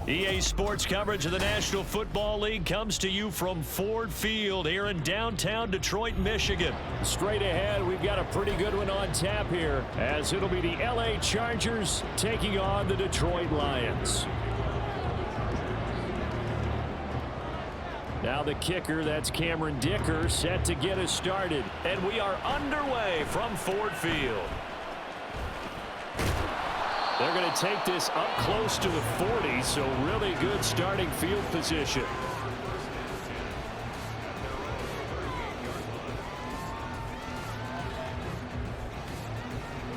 EA Sports coverage of the National Football League comes to you from Ford Field here in downtown Detroit, Michigan. Straight ahead, we've got a pretty good one on tap here, as it'll be the LA Chargers taking on the Detroit Lions. Now the kicker, that's Cameron Dicker, set to get us started. And we are underway from Ford Field. They're going to take this up close to the 40, so really good starting field position.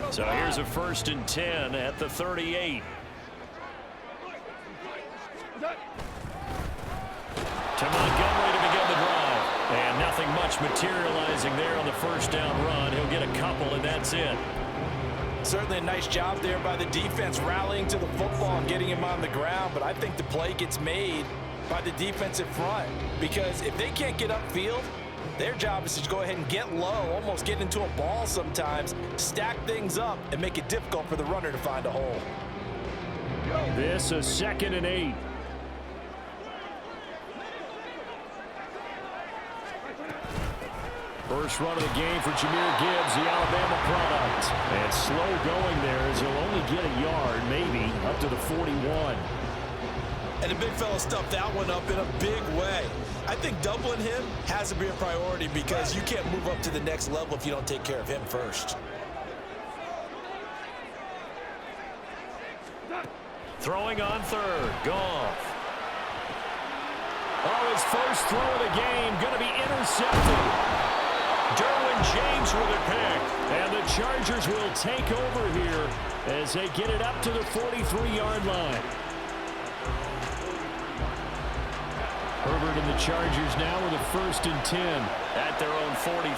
So here's a 1st and 10 at the 38. To Montgomery to begin the drive. And nothing much materializing there on the first down run. He'll get a couple, and that's it. Certainly a nice job there by the defense rallying to the football and getting him on the ground, but I think the play gets made by the defensive front because if they can't get upfield, their job is to go ahead and get low, almost get into a ball sometimes, stack things up, and make it difficult for the runner to find a hole. This is 2nd and 8. First run of the game for Jahmyr Gibbs, the Alabama product. And slow going there as he'll only get a yard, maybe, up to the 41. And the big fella stuffed that one up in a big way. I think doubling him has to be a priority because you can't move up to the next level if you don't take care of him first. Throwing on 3rd, Goff. Oh, his first throw of the game going to be intercepted. Derwin James with a pick, and the Chargers will take over here as they get it up to the 43-yard line. Herbert and the Chargers now with a 1st and 10 at their own 43.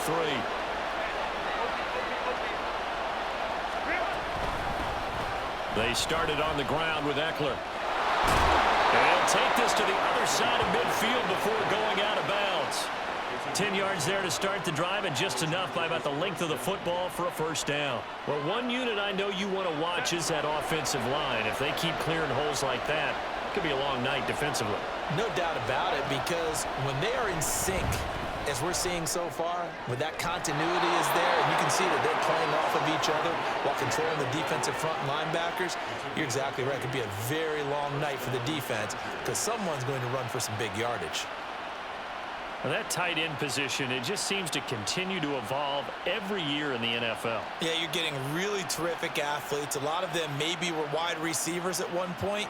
They started on the ground with Eckler. And he'll take this to the other side of midfield before going out of bounds. 10 yards there to start the drive, and just enough by about the length of the football for a 1st down. Well, one unit I know you want to watch is that offensive line. If they keep clearing holes like that, it could be a long night defensively. No doubt about it, because when they are in sync, as we're seeing so far, when that continuity is there, and you can see that they're playing off of each other while controlling the defensive front linebackers, you're exactly right. It could be a very long night for the defense because someone's going to run for some big yardage. Well, that tight end position, it just seems to continue to evolve every year in the NFL. Yeah, you're getting really terrific athletes. A lot of them maybe were wide receivers at one point.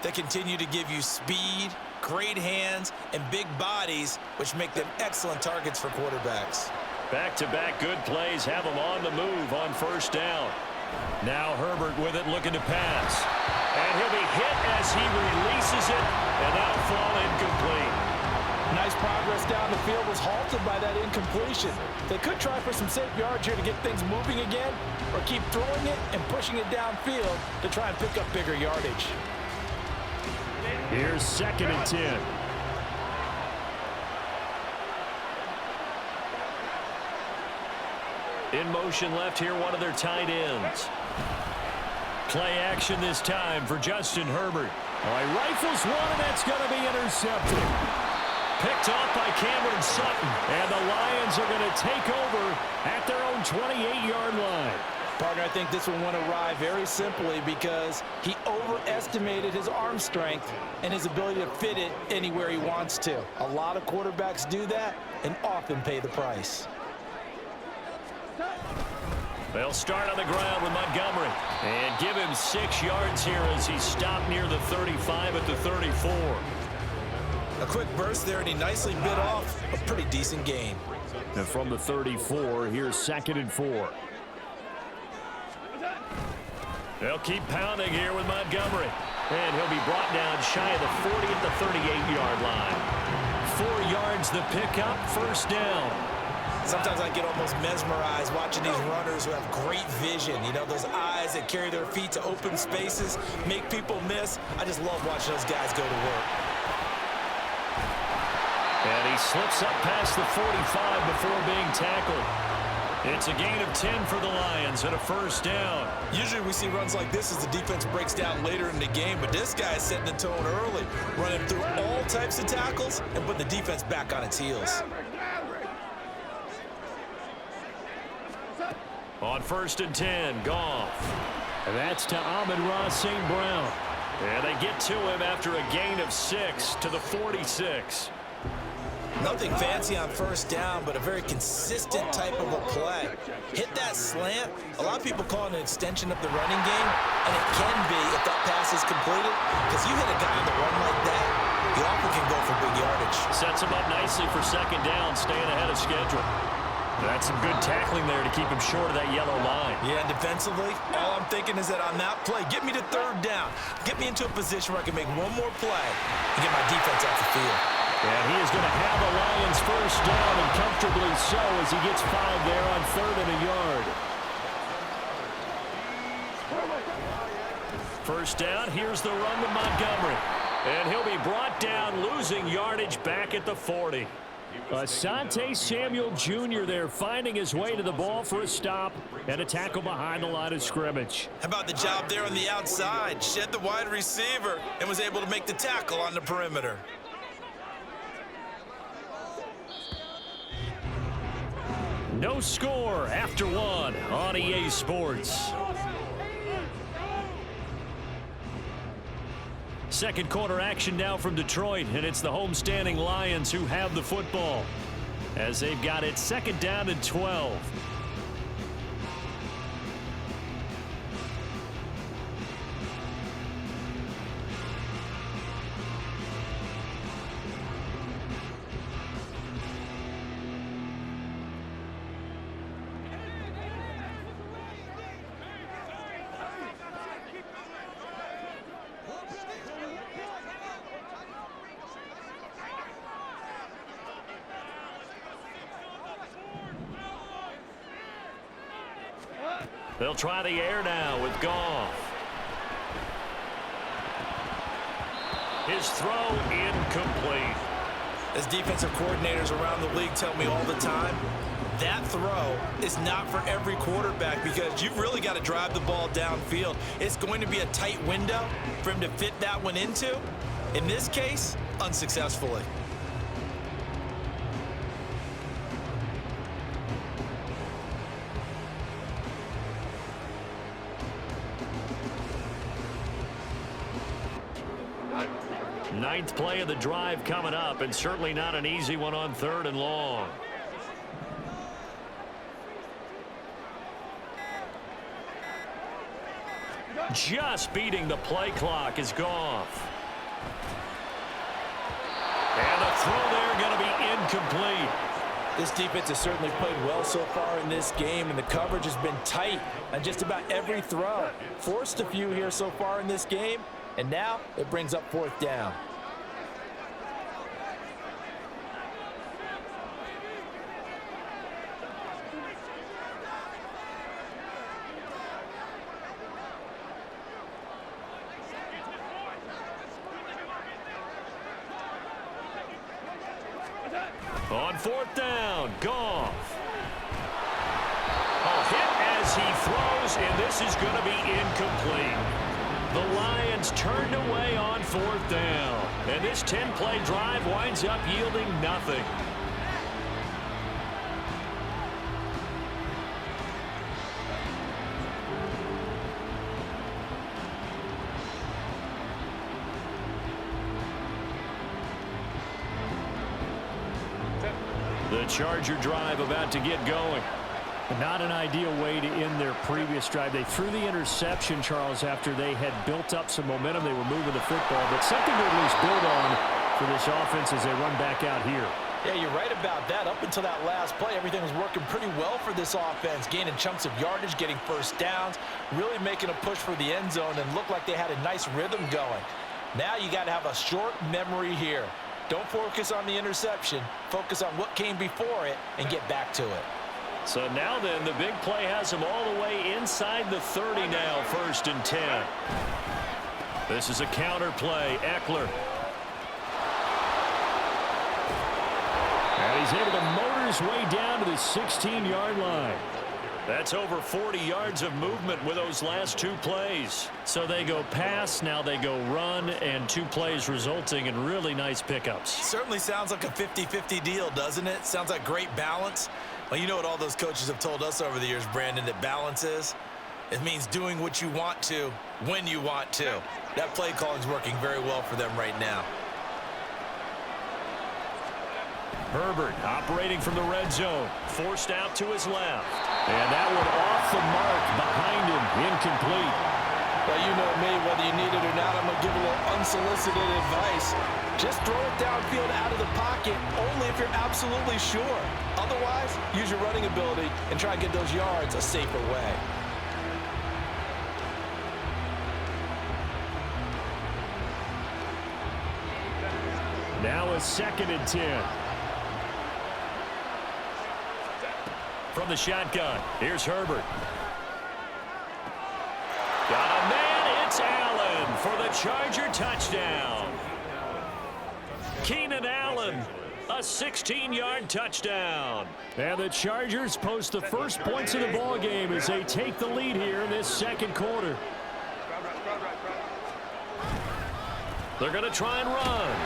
They continue to give you speed, great hands, and big bodies, which make them excellent targets for quarterbacks. Back-to-back good plays have them on the move on 1st down. Now Herbert with it, looking to pass. And he'll be hit as he releases it, and that'll fall incomplete. Nice progress down the field was halted by that incompletion. They could try for some safe yards here to get things moving again, or keep throwing it and pushing it downfield to try and pick up bigger yardage. Here's 2nd and 10. In motion left here, one of their tight ends. Play action this time for Justin Herbert. All right, rifles one, and that's going to be intercepted. Picked off by Cameron Sutton, and the Lions are going to take over at their own 28-yard line. Partner, I think this one went awry very simply because he overestimated his arm strength and his ability to fit it anywhere he wants to. A lot of quarterbacks do that and often pay the price. They'll start on the ground with Montgomery. And give him 6 yards here as he stopped near the 35 at the 34. A quick burst there, and he nicely bit off a pretty decent gain. And from the 34, here's 2nd and 4. They'll keep pounding here with Montgomery. And he'll be brought down shy of the 40 at the 38-yard line. 4 yards the pickup, 1st down. Sometimes I get almost mesmerized watching these runners who have great vision. You know, those eyes that carry their feet to open spaces, make people miss. I just love watching those guys go to work. And he slips up past the 45 before being tackled. It's a gain of 10 for the Lions and a 1st down. Usually we see runs like this as the defense breaks down later in the game, but this guy is setting the tone early, running through all types of tackles and putting the defense back on its heels. On 1st and 10, Goff. And that's to Amon-Ra St. Brown. And they get to him after a gain of 6 to the 46. Nothing fancy on 1st down, but a very consistent type of a play. Hit that slant. A lot of people call it an extension of the running game, and it can be if that pass is completed, because you hit a guy on the run like that, he often can go for big yardage. Sets him up nicely for 2nd down, staying ahead of schedule. That's some good tackling there to keep him short of that yellow line. Yeah, and defensively, all I'm thinking is that on that play, get me to 3rd down. Get me into a position where I can make one more play and get my defense off the field. And he is going to have the Lions 1st down, and comfortably so, as he gets 5 there on 3rd and a yard. 1st down, here's the run with Montgomery. And he'll be brought down, losing yardage back at the 40. Asante Samuel Jr. there finding his way to the ball for a stop and a tackle behind the line of scrimmage. How about the job there on the outside? Shed the wide receiver and was able to make the tackle on the perimeter. No score after 1 on EA Sports. 2nd quarter action now from Detroit, and it's the homestanding Lions who have the football as they've got it 2nd down and 12. They'll try the air now with Goff. His throw incomplete. As defensive coordinators around the league tell me all the time, that throw is not for every quarterback because you've really got to drive the ball downfield. It's going to be a tight window for him to fit that one into. In this case, unsuccessfully. Ninth play of the drive coming up, and certainly not an easy one on 3rd and long. Just beating the play clock is Goff. And the throw there going to be incomplete. This defense has certainly played well so far in this game, and the coverage has been tight on just about every throw. Forced a few here so far in this game, and now it brings up 4th down. On 4th down, Goff. A hit as he throws, and this is going to be incomplete. The Lions turned away on 4th down, and this 10-play drive winds up yielding nothing. The Charger drive about to get going. Not an ideal way to end their previous drive. They threw the interception, Charles, after they had built up some momentum. They were moving the football, but something to at least build on for this offense as they run back out here. Yeah, you're right about that. Up until that last play, everything was working pretty well for this offense, gaining chunks of yardage, getting first downs, really making a push for the end zone, and looked like they had a nice rhythm going. Now you got to have a short memory here. Don't focus on the interception. Focus on what came before it and get back to it. So now then, the big play has them all the way inside the 30 now, 1st and 10. This is a counter play. Eckler. And he's able to motor his way down to the 16-yard line. That's over 40 yards of movement with those last 2 plays. So they go pass, now they go run, and 2 plays resulting in really nice pickups. Certainly sounds like a 50-50 deal, doesn't it? Sounds like great balance. Well, you know what all those coaches have told us over the years, Brandon, that balance is? It means doing what you want to, when you want to. That play calling is working very well for them right now. Herbert operating from the red zone, forced out to his left. And that one off the mark behind him, incomplete. Well, you know me, whether you need it or not, I'm going to give a little unsolicited advice. Just throw it downfield out of the pocket, only if you're absolutely sure. Otherwise, use your running ability and try and get those yards a safer way. Now a 2nd and 10. From the shotgun, here's Herbert. Got a man, it's Allen for the Charger touchdown. Keenan Allen, a 16-yard touchdown. And the Chargers post the first points of the ball game as they take the lead here in this 2nd quarter. They're going to try and run.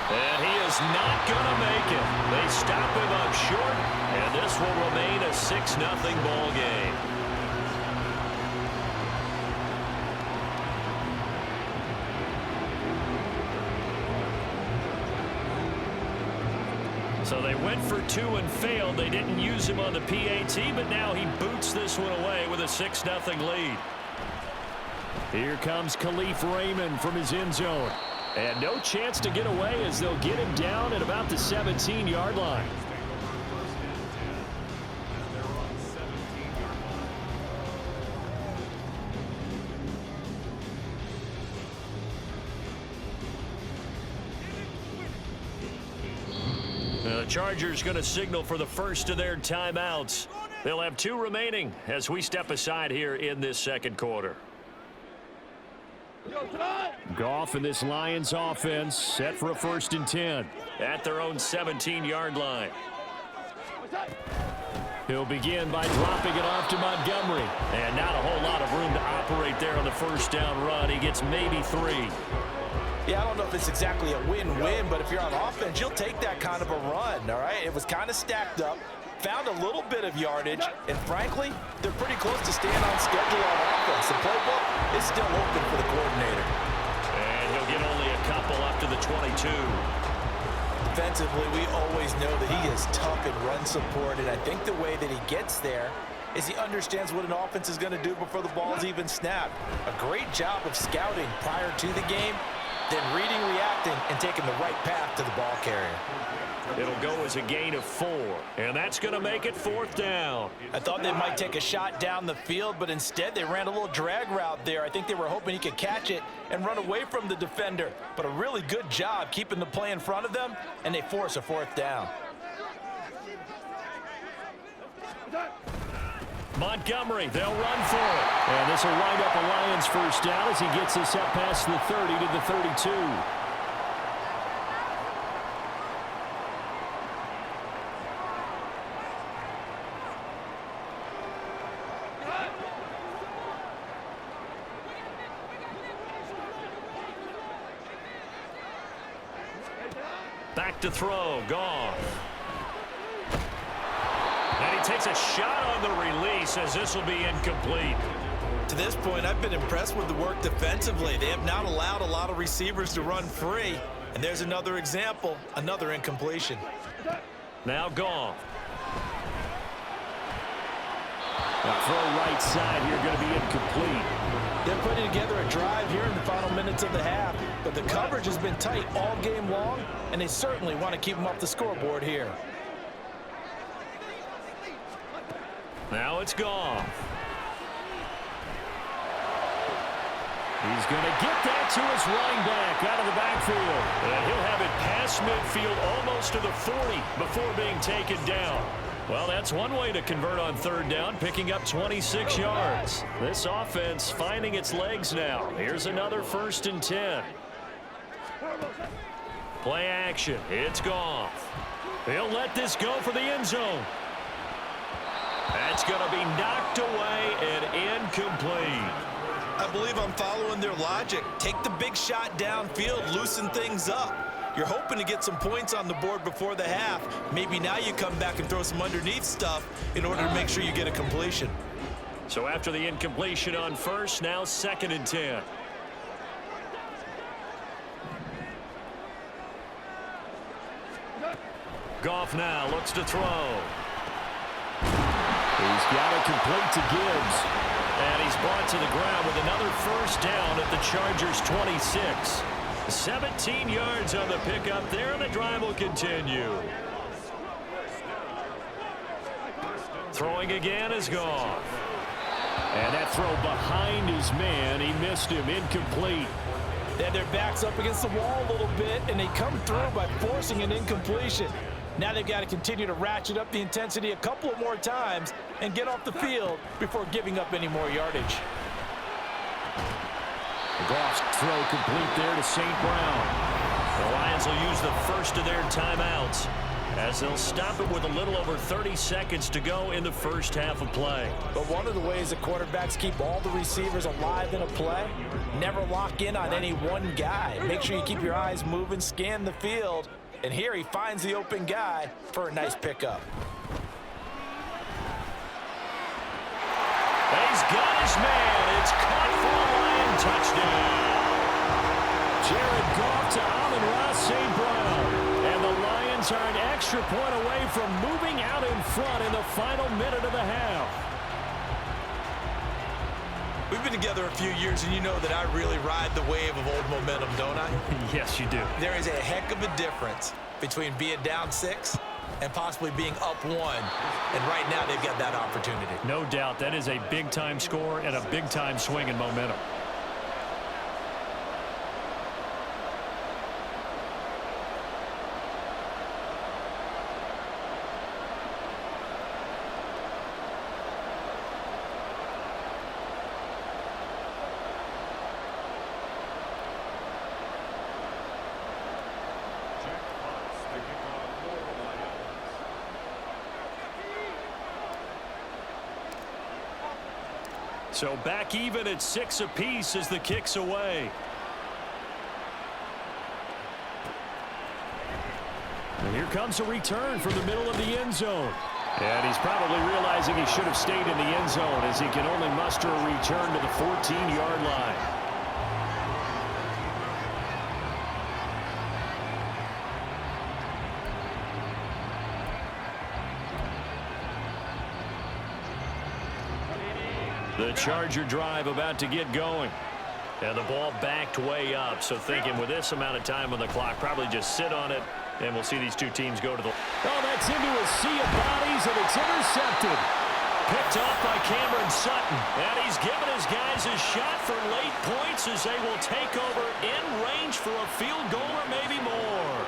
And he is not going to make it. They stop him up short, and this will remain a 6-0 ball game. So they went for 2 and failed. They didn't use him on the PAT, but now he boots this one away with a 6-0 lead. Here comes Khalif Raymond from his end zone. And no chance to get away as they'll get him down at about the 17-yard line. The Chargers going to signal for the first of their timeouts. They'll have 2 remaining as we step aside here in this 2nd quarter. Goff and this Lions offense set for a 1st and 10 at their own 17-yard line. He'll begin by dropping it off to Montgomery. And not a whole lot of room to operate there on the 1st down run. He gets maybe 3. Yeah, I don't know if it's exactly a win-win, but if you're on offense, you'll take that kind of a run, all right? It was kind of stacked up, found a little bit of yardage, and frankly, they're pretty close to staying on schedule on offense. The playbook is still open for the coordinator. And he'll get only a couple up to the 22. Defensively, we always know that he is tough in run support, and I think the way that he gets there is he understands what an offense is going to do before the ball's even snapped. A great job of scouting prior to the game, then reading, reacting, and taking the right path to the ball carrier. It'll go as a gain of 4, and that's going to make it 4th down. I thought they might take a shot down the field, but instead they ran a little drag route there. I think they were hoping he could catch it and run away from the defender, but a really good job keeping the play in front of them, and they force a 4th down. Montgomery, they'll run for it. And this will wind up a Lions 1st down as he gets this up past the 30 to the 32. Back to throw, Goff. And he takes a shot on the release as this will be incomplete. To this point, I've been impressed with the work defensively. They have not allowed a lot of receivers to run free. And there's another example, another incompletion. Now Goff. Throw right side here, going to be incomplete. They're putting together a drive here in the final minutes of the half, but the coverage has been tight all game long, and they certainly want to keep them off the scoreboard here. Now it's gone. He's going to get that to his running back out of the backfield. And he'll have it past midfield almost to the 40 before being taken down. Well, that's one way to convert on third down, picking up 26 yards. This offense finding its legs now. Here's another 1st and 10. Play action. It's gone. He'll let this go for the end zone. That's going to be knocked away and incomplete. I believe I'm following their logic. Take the big shot downfield, loosen things up. You're hoping to get some points on the board before the half. Maybe now you come back and throw some underneath stuff in order to make sure you get a completion. So after the incompletion on first, now 2nd and 10. Goff now looks to throw. He's got it complete to Gibbs. And he's brought to the ground with another 1st down at the Chargers' 26. 17 yards on the pickup there, and the drive will continue. Throwing again is gone. And that throw behind his man, he missed him, incomplete. They had their backs up against the wall a little bit, and they come through by forcing an incompletion. Now they've got to continue to ratchet up the intensity a couple of more times and get off the field before giving up any more yardage. Goff's throw complete there to St. Brown. The Lions will use the first of their timeouts as they'll stop it with a little over 30 seconds to go in the first half of play. But one of the ways that quarterbacks keep all the receivers alive in a play, never lock in on any one guy. Make sure you keep your eyes moving, scan the field, and here he finds the open guy for a nice pickup. He's got his man. It's caught for a Lion touchdown. Jared Goff to Amon-Ra St. Brown. And the Lions are an extra point away from moving out in front in the final minute of the half. We've been together a few years, and you know that I really ride the wave of old momentum, don't I? Yes, you do. There is a heck of a difference between being down 6 and possibly being up 1. And right now, they've got that opportunity. No doubt. That is a big-time score and a big-time swing in momentum. So back even at 6 apiece as the kick's away. And here comes a return from the middle of the end zone. And he's probably realizing he should have stayed in the end zone as he can only muster a return to the 14-yard line. The Charger drive about to get going. And the ball backed way up. So thinking with this amount of time on the clock, probably just sit on it. And we'll see these two teams go to the... Oh, that's into a sea of bodies, and it's intercepted. Picked off by Cameron Sutton. And he's given his guys a shot for late points as they will take over in range for a field goal or maybe more.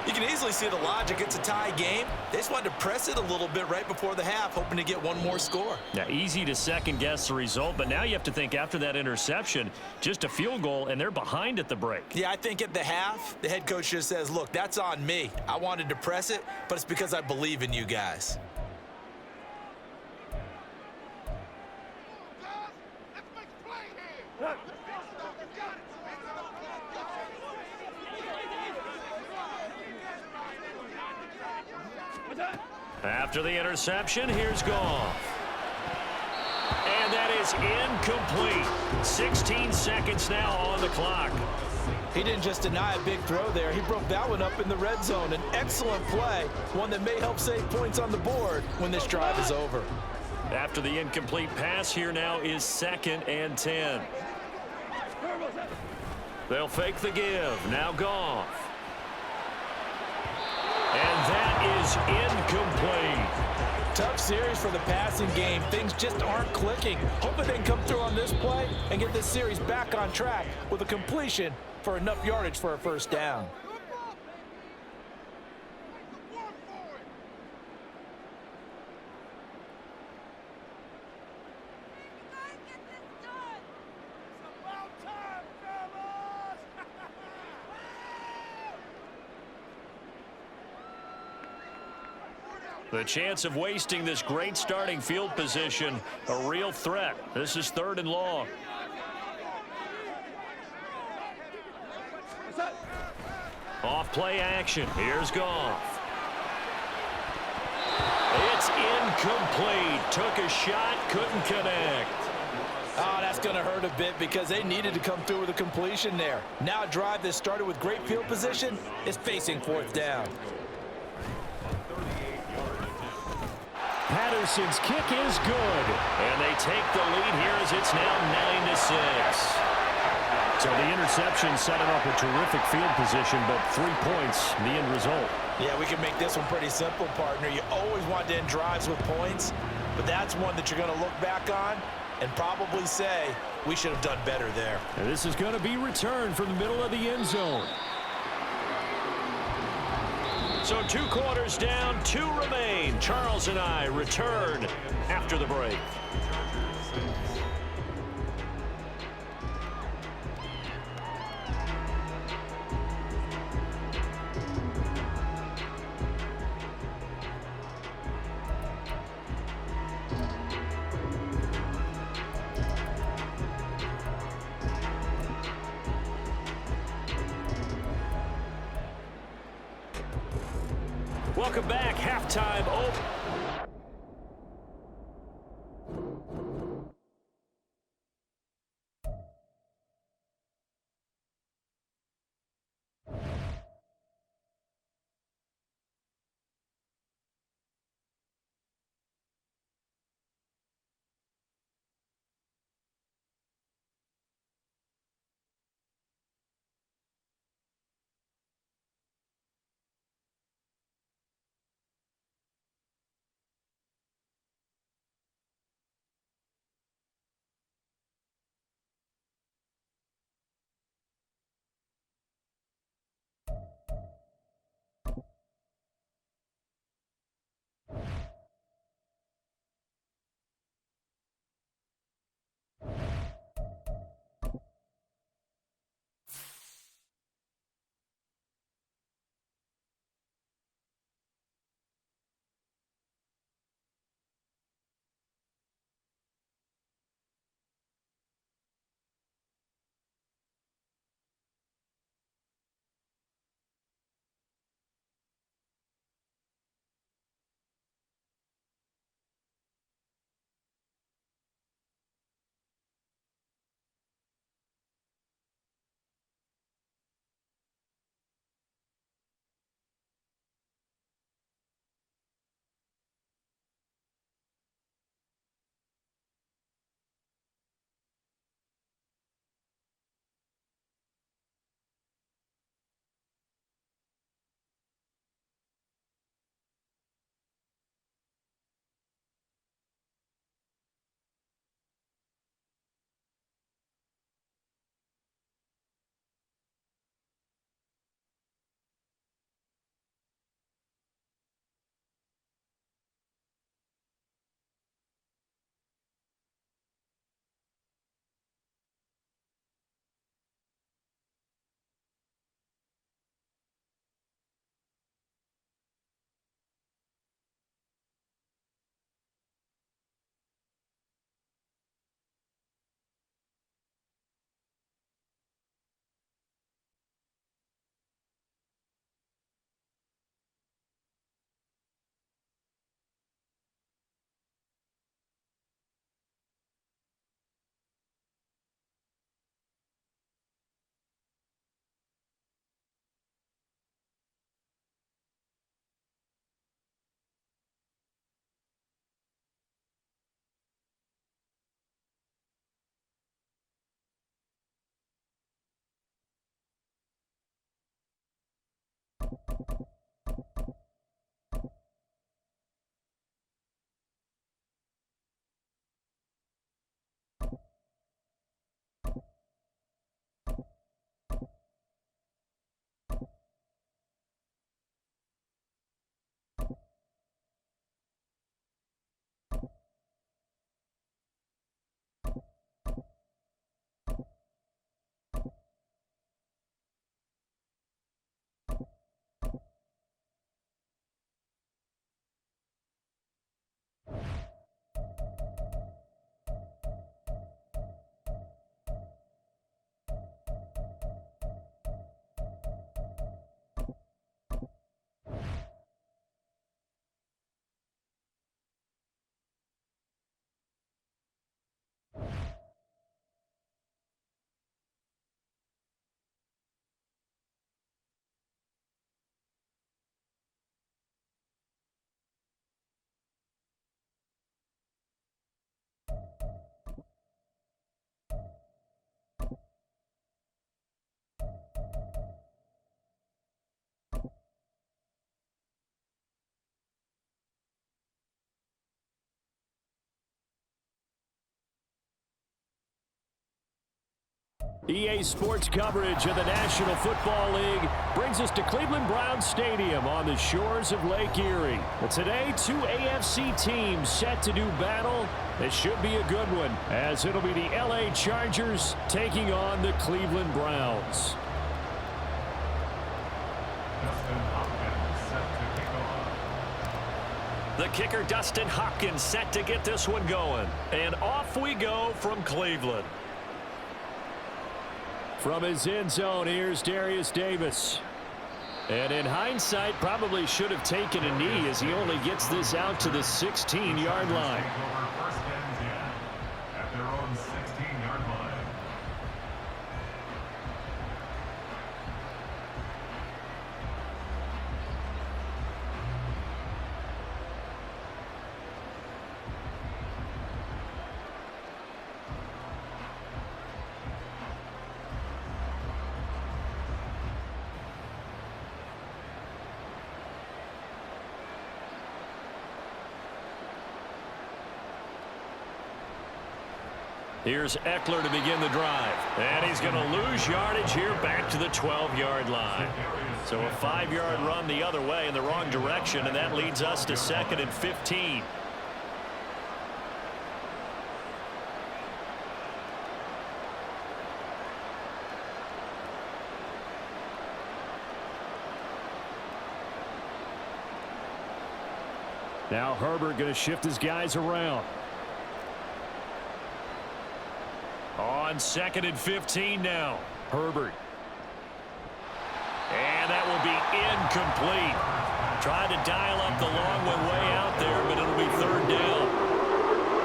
You can easily see the logic. It's a tie game. They just wanted to press it a little bit right before the half, hoping to get one more score. Now, easy to second-guess the result, but now you have to think after that interception, just a field goal, and they're behind at the break. Yeah, I think at the half, the head coach just says, look, that's on me. I wanted to press it, but it's because I believe in you guys. After the interception, here's Goff. And that is incomplete. 16 seconds now on the clock. He didn't just deny a big throw there. He broke that one up in the red zone. An excellent play, one that may help save points on the board when this drive is over. After the incomplete pass, here now is 2nd and 10. They'll fake the give. Now Goff. And that is incomplete. Tough series for the passing game. Things just aren't clicking. Hoping they can come through on this play and get this series back on track with a completion for enough yardage for a first down. The chance of wasting this great starting field position, a real threat. This is 3rd and long. Off play action. Here's Goff. It's incomplete. Took a shot, couldn't connect. Oh, that's going to hurt a bit because they needed to come through with a completion there. Now a drive that started with great field position is facing 4th down. Patterson's kick is good. And they take the lead here as it's now 9-6. So the interception set him up a terrific field position, but 3 points, the end result. Yeah, we can make this one pretty simple, partner. You always want to end drives with points, but that's one that you're going to look back on and probably say, we should have done better there. And this is going to be returned from the middle of the end zone. So 2 quarters down, 2 remain. Charles and I return after the break. Welcome back. Halftime open. EA Sports coverage of the National Football League brings us to Cleveland Browns Stadium on the shores of Lake Erie. But today, two AFC teams set to do battle. This should be a good one, as it'll be the LA Chargers taking on the Cleveland Browns. The kicker, Dustin Hopkins, set to get this one going. And off we go from Cleveland. From his end zone, here's Darius Davis. And in hindsight, probably should have taken a knee as he only gets this out to the 16-yard line. At their own 16-yard line. Here's Eckler to begin the drive. And he's going to lose yardage here back to the 12-yard line. So a 5-yard run the other way in the wrong direction, and that leads us to 2nd and 15. Now Herbert going to shift his guys around. On 2nd and 15 now. Herbert. And that will be incomplete. Trying to dial up the long one way out there, but it'll be 3rd down.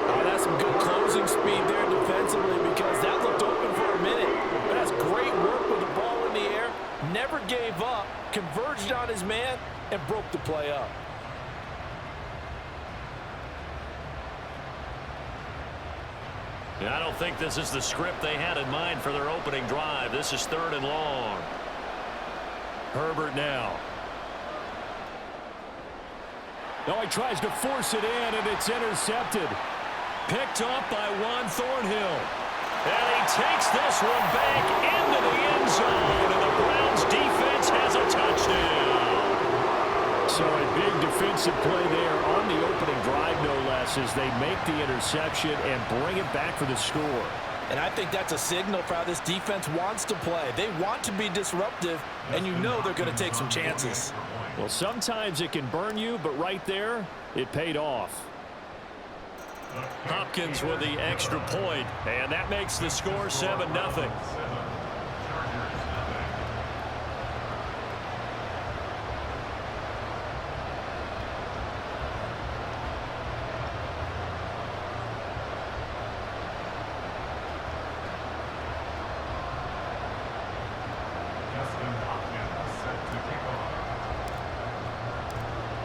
Oh, that's some good closing speed there defensively, because that looked open for a minute. That's great work with the ball in the air. Never gave up, converged on his man, and broke the play up. I don't think this is the script they had in mind for their opening drive. This is 3rd and long. Herbert now. Oh, he tries to force it in, and it's intercepted. Picked up by Juan Thornhill. And he takes this one back into the end zone, and the Browns defense has a touchdown. So a big defensive play there on the opening drive, no less, as they make the interception and bring it back for the score. And I think that's a signal for how this defense wants to play. They want to be disruptive, and you know they're going to take some chances. Well, sometimes it can burn you, but right there, it paid off. Hopkins with the extra point, and that makes the score 7-0.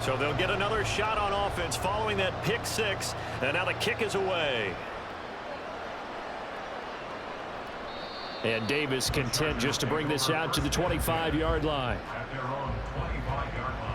So they'll get another shot on offense following that pick six, and now the kick is away. And Davis content just to bring this out to the 25-yard line. At their own 25-yard line.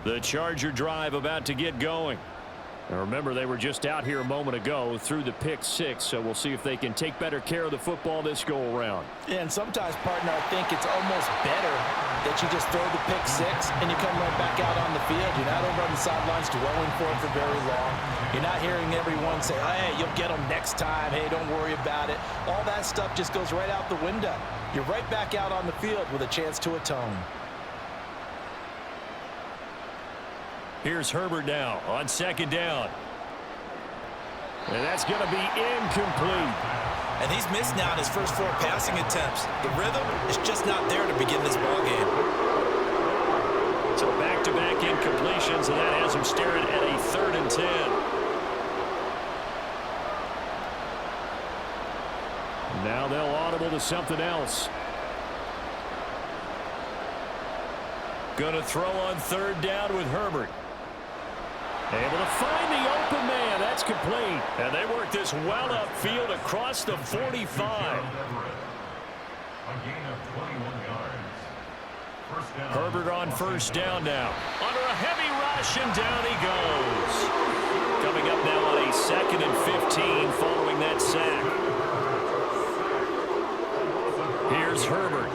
The Charger drive about to get going. Now remember, they were just out here a moment ago through the pick six, so we'll see if they can take better care of the football this go-around. Yeah, and sometimes, partner, I think it's almost better that you just throw the pick six and you come right back out on the field. You're not over on the sidelines dwelling for it for very long. You're not hearing everyone say, hey, you'll get them next time. Hey, don't worry about it. All that stuff just goes right out the window. You're right back out on the field with a chance to atone. Here's Herbert now on 2nd down. And that's going to be incomplete. And he's missed now in his first 4 passing attempts. The rhythm is just not there to begin this ball game. So back to back-to-back incompletions, and that has him staring at a 3rd and 10. Now they'll audible to something else. Going to throw on 3rd down with Herbert. Able to find the open man. That's complete. And they work this well upfield across the 45. A gain of 21 yards. First down. Herbert on 1st down now. Under a heavy rush, and down he goes. Coming up now on a 2nd and 15 following that sack. Here's Herbert.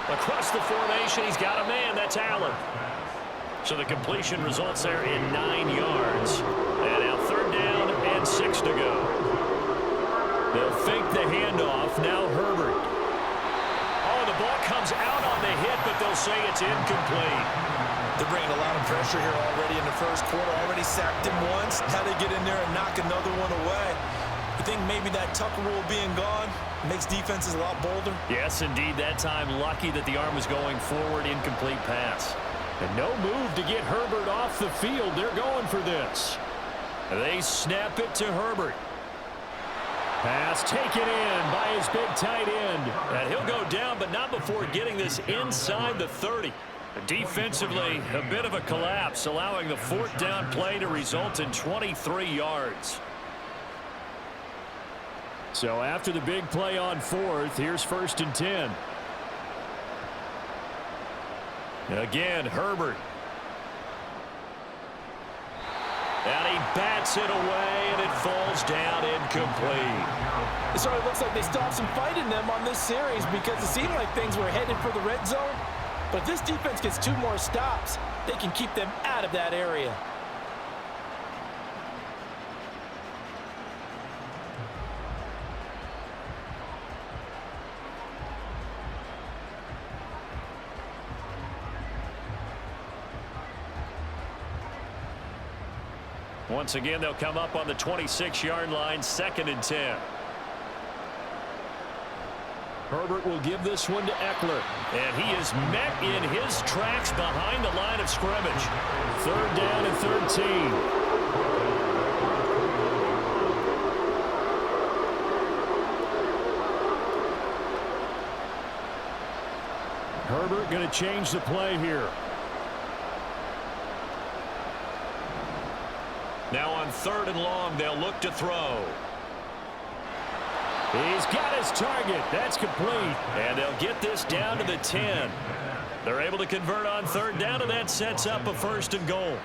Across the formation, he's got a man. That's Allen. So the completion results there in 9 yards. And now 3rd down and 6 to go. They'll fake the handoff. Now Herbert. Oh, the ball comes out on the hit, but they'll say it's incomplete. They're bringing a lot of pressure here already in the first quarter. Already sacked him once. Now they get in there and knock another one away. You think maybe that Tucker rule being gone makes defenses a lot bolder? Yes, indeed. That time, lucky that the arm was going forward. Incomplete pass. And no move to get Herbert off the field. They're going for this. They snap it to Herbert. Pass taken in by his big tight end. And he'll go down, but not before getting this inside the 30. Defensively, a bit of a collapse, allowing the 4th down play to result in 23 yards. So after the big play on 4th, here's 1st and 10. Again, Herbert. And he bats it away, and it falls down incomplete. It sort of looks like they stopped some fight in them on this series because it seemed like things were headed for the red zone. But if this defense gets 2 more stops, they can keep them out of that area. Once again, they'll come up on the 26-yard line, 2nd and 10. Herbert will give this one to Eckler. And he is met in his tracks behind the line of scrimmage. 3rd down and 13. Herbert going to change the play here. Now on 3rd and long, they'll look to throw. He's got his target. That's complete. And they'll get this down to the 10. They're able to convert on 3rd down, and that sets up a 1st and goal.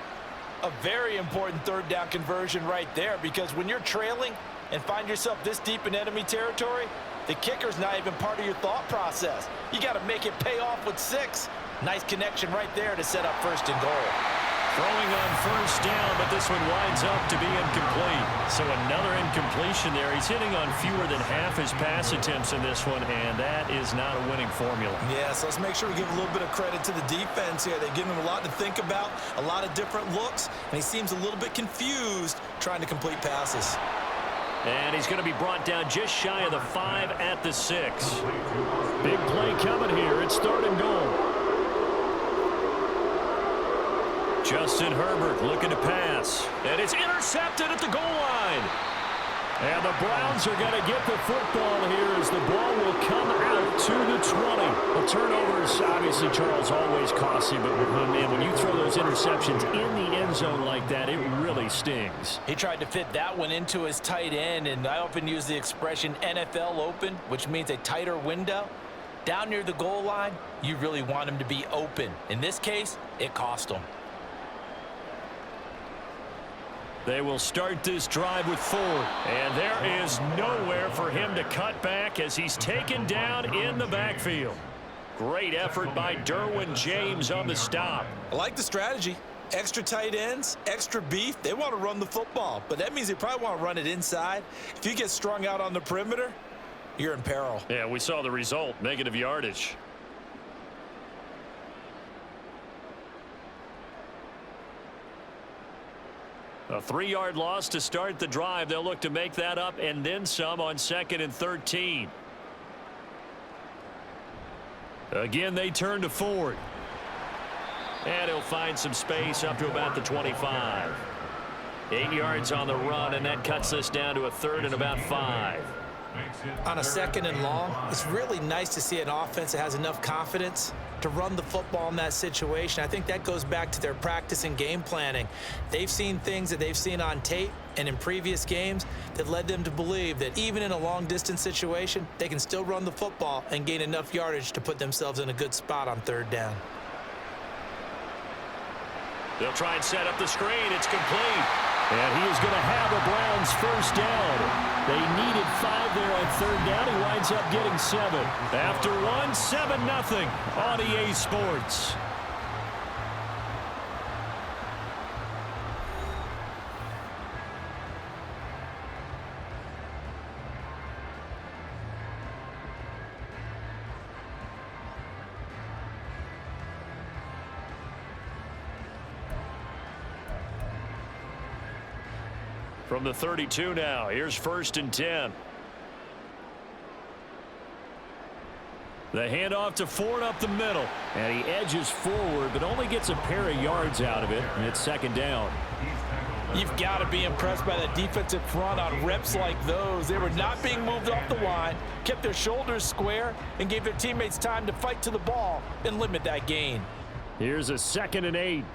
A very important 3rd down conversion right there, because when you're trailing and find yourself this deep in enemy territory, the kicker's not even part of your thought process. You got to make it pay off with 6. Nice connection right there to set up 1st and goal. Throwing on 1st down, but this one winds up to be incomplete. So another incompletion there. He's hitting on fewer than half his pass attempts in this one, and that is not a winning formula. Yeah, so let's make sure we give a little bit of credit to the defense here. They give him a lot to think about, a lot of different looks, and he seems a little bit confused trying to complete passes. And he's going to be brought down just shy of the 5 at the 6. Big play coming here. It's 3rd and goal. Justin Herbert looking to pass. And it's intercepted at the goal line. And the Browns are going to get the football here as the ball will come out to the 20. The turnovers, obviously, Charles, always costly. But, man, when you throw those interceptions in the end zone like that, it really stings. He tried to fit that one into his tight end, and I often use the expression NFL open, which means a tighter window. Down near the goal line, you really want him to be open. In this case, it cost him. They will start this drive with Ford. And there is nowhere for him to cut back as he's taken down in the backfield. Great effort by Derwin James on the stop. I like the strategy. Extra tight ends, extra beef. They want to run the football, but that means they probably want to run it inside. If you get strung out on the perimeter, you're in peril. Yeah, we saw the result, negative yardage. A 3-yard loss to start the drive. They'll look to make that up and then some on 2nd and 13. Again, they turn to Ford. And he'll find some space up to about the 25. 8 yards on the run, and that cuts us down to a 3rd and about 5. On a 2nd and long, it's really nice to see an offense that has enough confidence to run the football in that situation. I think that goes back to their practice and game planning. They've seen things that they've seen on tape and in previous games that led them to believe that even in a long-distance situation, they can still run the football and gain enough yardage to put themselves in a good spot on 3rd down. They'll try and set up the screen. It's complete. And he is going to have a Browns 1st down. They needed 5 there on 3rd down. He winds up getting 7. After 7-0 on EA Sports. From the 32 now, here's 1st and 10. The handoff to Ford up the middle. And he edges forward, but only gets a pair of yards out of it, and it's 2nd down. You've got to be impressed by the defensive front on reps like those. They were not being moved off the line, kept their shoulders square, and gave their teammates time to fight to the ball and limit that gain. Here's a 2nd and 8.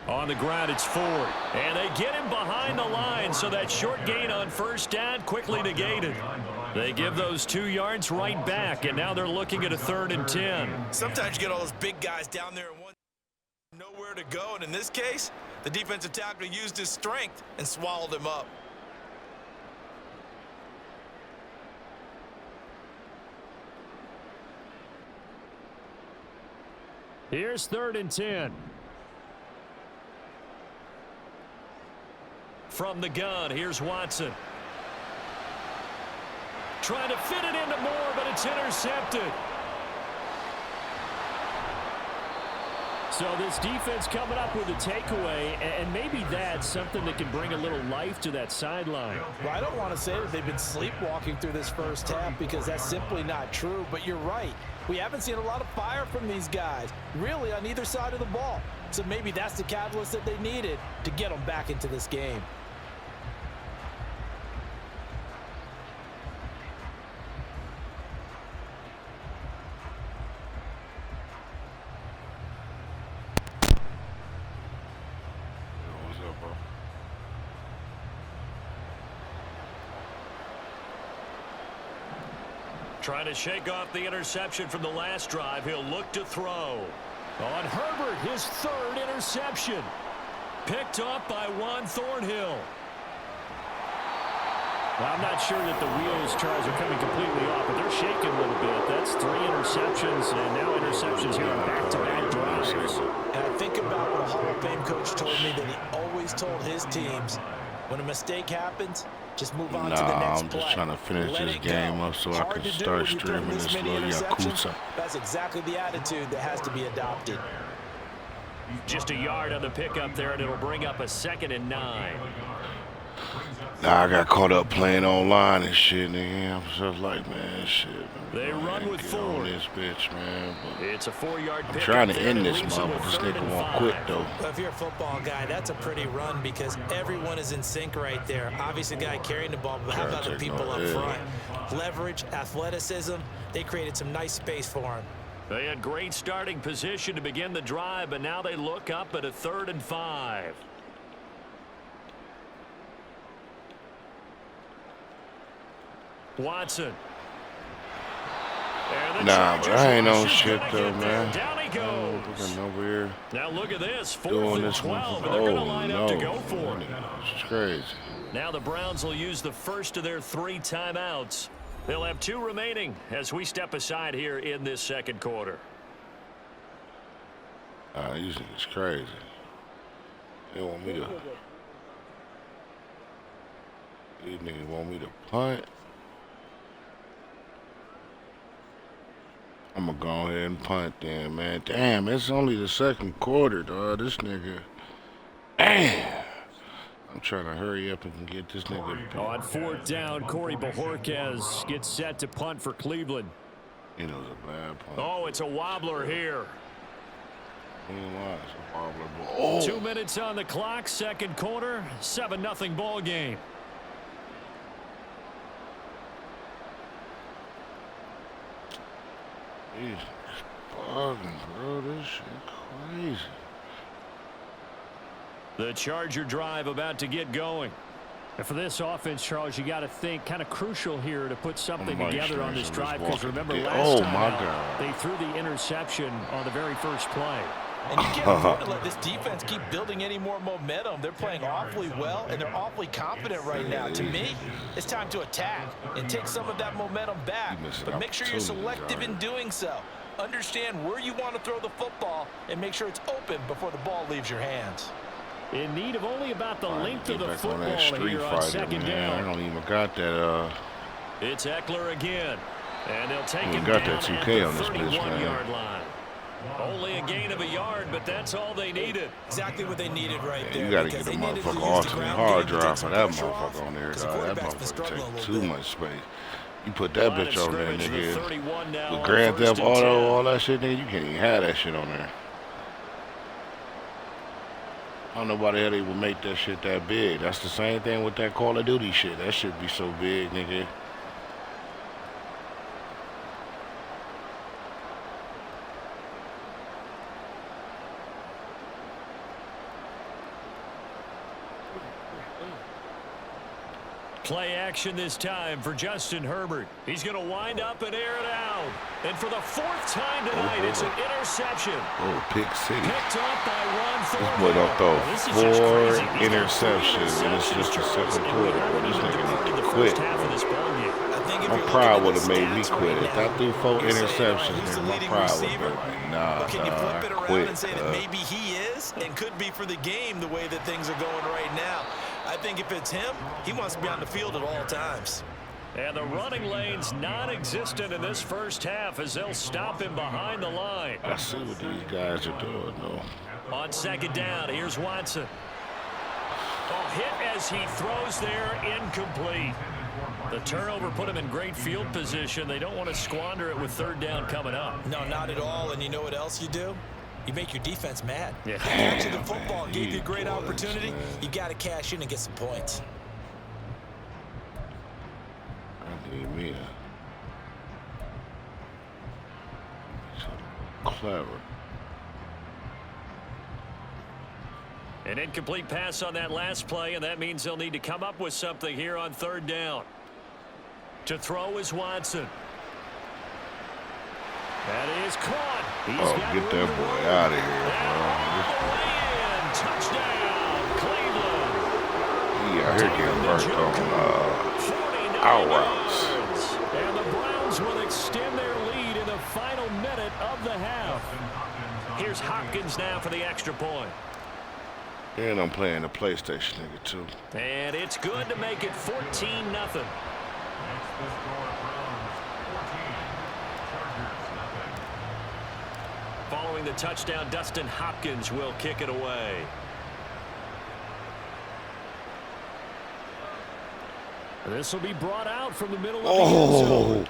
On the ground, it's Ford. And they get him behind the line, so that short gain on 1st down quickly negated. They give those 2 yards right back, and now they're looking at a 3rd and 10. Sometimes you get all those big guys down there and nowhere to go, and in this case, the defensive tackle used his strength and swallowed him up. Here's 3rd and 10. From the gun, here's Watson. Trying to fit it into Moore, but it's intercepted. So this defense coming up with a takeaway, and maybe that's something that can bring a little life to that sideline. Well, I don't want to say that they've been sleepwalking through this 1st half because that's simply not true, but you're right. We haven't seen a lot of fire from these guys, really on either side of the ball. So maybe that's the catalyst that they needed to get them back into this game. Trying to shake off the interception from the last drive. He'll look to throw. On Herbert, his 3rd interception. Picked up by Juan Thornhill. Well, I'm not sure that the wheels, Charles, are coming completely off, but they're shaking a little bit. That's 3 interceptions, and now interceptions here on back-to-back drives. And I think about what a Hall of Fame coach told me that he always told his teams, when a mistake happens, just move on to the next play. I'm just trying to finish this game up so I can start streaming this little Yakuza. That's exactly the attitude that has to be adopted. Just a yard on the pickup there, and it'll bring up a 2nd and 9. Nah, I got caught up playing online and shit, nigga. I'm just like, man, shit. They run with Ford. This bitch, man. But it's a 4-yard pickup. I'm trying to end this mother, but this nigga won't quit, though. Well, if you're a football guy, that's a pretty run because everyone is in sync right there. Obviously, the guy carrying the ball, but how about the people up front? Leverage, athleticism, they created some nice space for him. They had great starting position to begin the drive, but now they look up at a 3rd and 5. Watson. Nah, but I ain't on shit though, man. Down he goes. Looking over here. Now look at this. 4th Doing and this 12, one. and they're going to Oh, line no. up to go for it. It's crazy. Now the Browns will use the first of their 3 timeouts. They'll have 2 remaining as we step aside here in this 2nd quarter. These niggas crazy. They want me to. These niggas want me to punt. I'm gonna go ahead and punt then, man. Damn, it's only the second quarter, dog. This nigga. Damn. I'm trying to hurry up and get this nigga. On fourth down, Corey Bajorquez gets set to punt for Cleveland. You know, it's a bad punt. Oh, it's a wobbler here. It's a wobbler. Oh. 2 minutes on the clock, second quarter, 7-0 ball game. He's bugging, bro. This shit crazy. The Charger drive about to get going. And for this offense, Charles, you got to think kind of crucial here to put something together on this drive. Because remember last time out, they threw the interception on the very first play. And you can't afford to let this defense keep building any more momentum. They're playing awfully well, and they're awfully confident right now. To me, it's time to attack and take some of that momentum back. But make sure you're selective in doing so. Understand where you want to throw the football and make sure it's open before the ball leaves your hands. In need of only about the length of the football here on second down. I don't even got that. It's Eckler again. And they'll take him got down that 2K on this at the bitch, 31-yard line. Only a gain of a yard, but that's all they needed. Exactly what they needed right there. You got to get a motherfucker alternate hard drive for that motherfucker on there, dog. That motherfucker take too much space. You put that bitch on there, nigga. With Grand Theft Auto, all that shit, nigga, you can't even have that shit on there. I don't know why the hell they would make that shit that big. That's the same thing with that Call of Duty shit. That shit be so big, nigga. Play action this time for Justin Herbert. He's going to wind up and air it out. And for the fourth time tonight, it's an interception. Oh, pick city. Picked up by Ron Thornhill. This boy don't throw 4 interceptions, and it's just the second quarter. Bro, this nigga need to quit, bro. My pride would have made me quit. If I threw 4 interceptions, then my pride would have been like, nah, can you flip it I around quit. and say that maybe he is and could be for the game the way that things are going right now? I think if it's him, he wants to be on the field at all times. And the running lane's non-existent in this first half as they'll stop him behind the line. I see what these guys are doing, though. On second down, here's Watson. A hit as he throws there, incomplete. The turnover put him in great field position. They don't want to squander it with third down coming up. No, not at all. And you know what else you do? You make your defense mad. Yeah. Catch the football, gave you a great opportunity. You got to cash in and get some points. I need me a clever. An incomplete pass on that last play, and that means they'll need to come up with something here on third down. To throw is Watson. That is caught. He's got get that boy out of here, bro. He out here getting burnt on our routes. And the Browns will extend their lead in the final minute of the half. Here's Hopkins now for the extra point. And I'm playing the PlayStation, nigga, too. And it's good to make it 14-0. Following the touchdown, Dustin Hopkins will kick it away. This will be brought out from the middle of the end zone.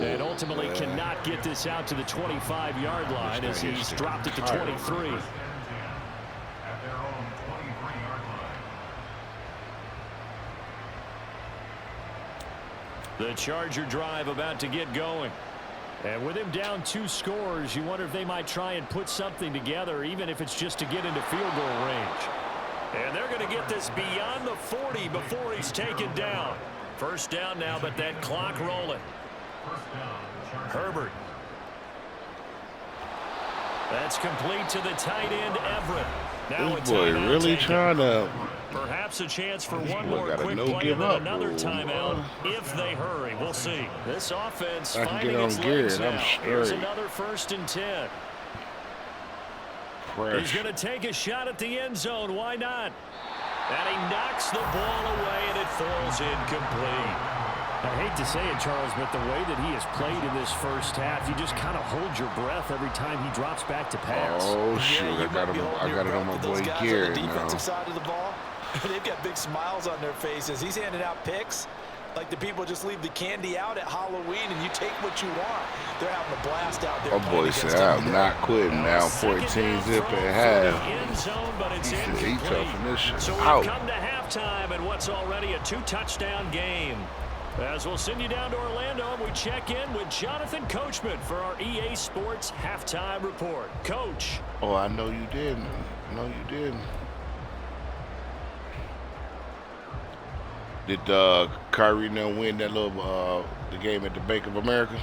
And ultimately cannot get this out to the 25-yard line as he's dropped it to 23. The Charger drive about to get going. And with him down 2 scores, you wonder if they might try and put something together, even if it's just to get into field goal range. And they're going to get this beyond the 40 before he's taken down. First down now, but that clock rolling. Herbert. That's complete to the tight end, Everett. Now this boy really trying to... Perhaps a chance for one more quick play and then another timeout if they hurry. We'll see. This offense finding its legs now. Here's another 1st and 10. He's going to take a shot at the end zone. Why not? And he knocks the ball away, and it falls incomplete. I hate to say it, Charles, but the way that he has played in this first half, you just kind of hold your breath every time he drops back to pass. Oh, shoot. I got it on my boy Gary now. Defensive now. side of the ball, they've got big smiles on their faces. He's handing out picks like the people just leave the candy out at Halloween and you take what you want. They're having a blast out there. My boy said, I'm not quitting now. 14 zip at half. He said, he tough this shit So out. we've come to halftime in what's already a 2-touchdown game. As we'll send you down to Orlando, and we check in with Jonathan Coachman for our EA Sports Halftime Report. Coach. Oh, I know you didn't. No, you didn't. Did Kyrie now win that little the game at the Bank of America?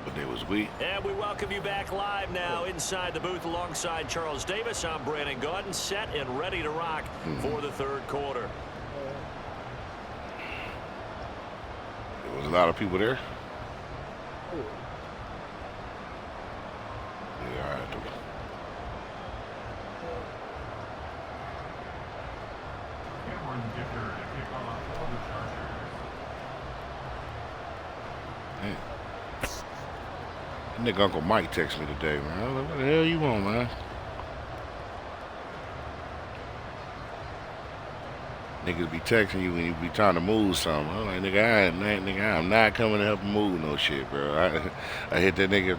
But they was weak. And we welcome you back live now inside the booth alongside Charles Davis. I'm Brandon Gaudin, set and ready to rock for the third quarter. There was a lot of people there. Yeah, all right. Cameron Dicker to kick off for the Chargers. Hey. That nigga Uncle Mike texted me today, man. I was like, what the hell you want, man? Niggas be texting you when you be trying to move something. I'm like, nigga, I'm not coming to help him move no shit, bro. I hit that nigga,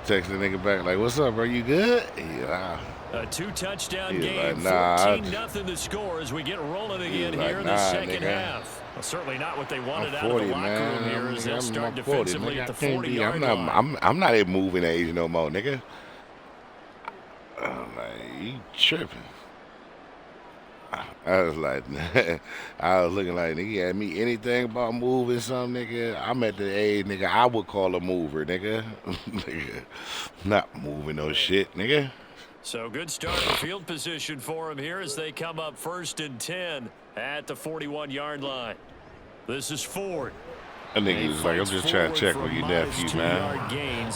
text the nigga back like, what's up, bro? You good? Yeah. A 2-touchdown game, like, nah, 14-0 the score as we get rolling again here in the second half. Well, certainly not what they wanted out of the locker room here as they'll start defensively at the 40-yard line. I'm not at moving age no more, nigga. I'm like, you tripping. I was like, I was looking like, nigga, you had me anything about moving something, nigga. I'm at the age, nigga, I would call a mover, nigga. Nigga, not moving no shit, nigga. So good starting field position for him here as they come up 1st and 10 at the 41-yard line. This is Ford. That nigga was like, I'm just trying to check on your nephew, man.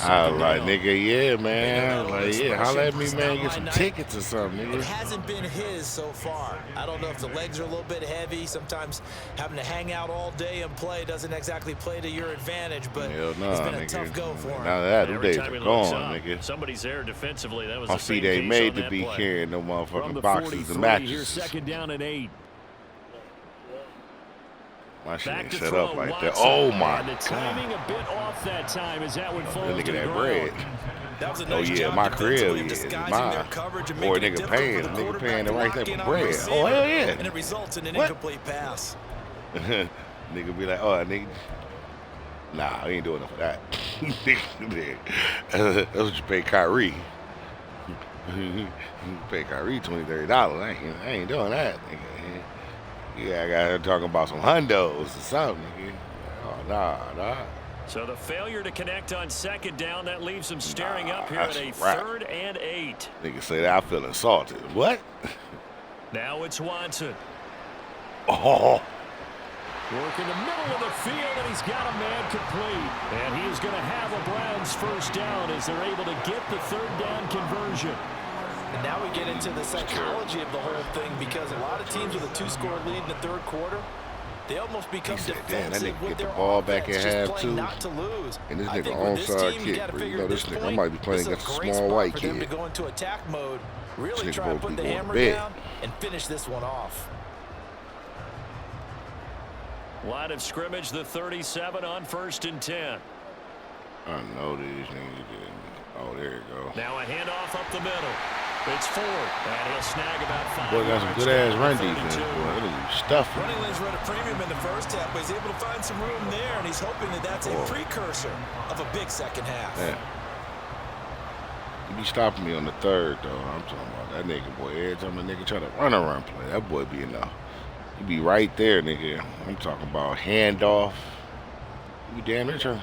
I was like, nigga, yeah, man. I was like, yeah, holla at me, man, get some tickets or something, nigga. It hasn't been his so far. I don't know if the legs are a little bit heavy. Sometimes having to hang out all day and play doesn't exactly play to your advantage, but it's been a tough go for him. Now that, them days are gone, nigga. Somebody's there defensively. That was I see they made to be carrying no motherfucking boxes and mattresses. Here's 2nd down and 8. My shit ain't set up like that. Oh my God. The timing a bit off that time as that one falls to the ground. Bread. Oh yeah, my crib is mine. Or nigga paying the right thing for bread. Oh hell yeah. And it results in an incomplete pass. Nigga be like, oh nigga. Nah, I ain't doing nothing for that. That's what you pay Kyrie. You pay Kyrie $20, $30. I ain't doing that, nigga. Yeah, I got her talking about some hundos or something, nigga. Oh, nah. So the failure to connect on 2nd down, that leaves them staring up here at a 3rd and 8. Nigga say that I feel insulted. What? Now it's Watson. Oh. Working the middle of the field, and he's got a man complete. And he is going to have a Browns 1st down as they're able to get the 3rd down conversion. And now we get into the psychology of the whole thing because a lot of teams with a 2-score lead in the 3rd quarter, they almost become defensive with their ball back at half too. Not to lose. And this nigga onside kick, bro. You know this nigga, I might be playing against a small white kid. To go into attack mode, really try to put the hammer down and finish this one off. Line of scrimmage, the 37 on 1st and 10. I know these niggas. Oh, there you go. Now a handoff up the middle. It's Ford, and he'll snag about 5. Boy, got some good-ass run defense, boy. Look at you stuffing. Running lanes run a premium in the first half, but he's able to find some room there, and he's hoping that that's a precursor of a big second half. Yeah. He be stopping me on the 3rd, though. I'm talking about that nigga, boy. Every time a nigga try to run a run play, that boy be enough. He be right there, nigga. I'm talking about handoff. He be damn near trying.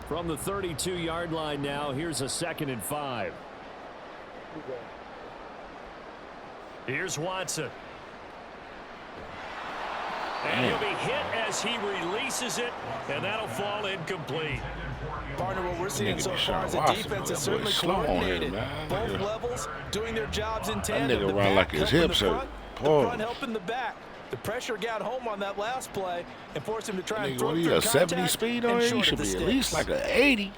From the 32-yard line now, here's a 2nd and 5. Here's Watson. And he'll be hit as he releases it, and that'll fall incomplete. Partner, what we're seeing so far is the defense is certainly coordinated. Both levels doing their jobs in tandem. That nigga run like his hips hurt. The front helping the back. The pressure got home on that last play and forced him to try and throw what, he a 70 speed on it? He should be at least like an 80.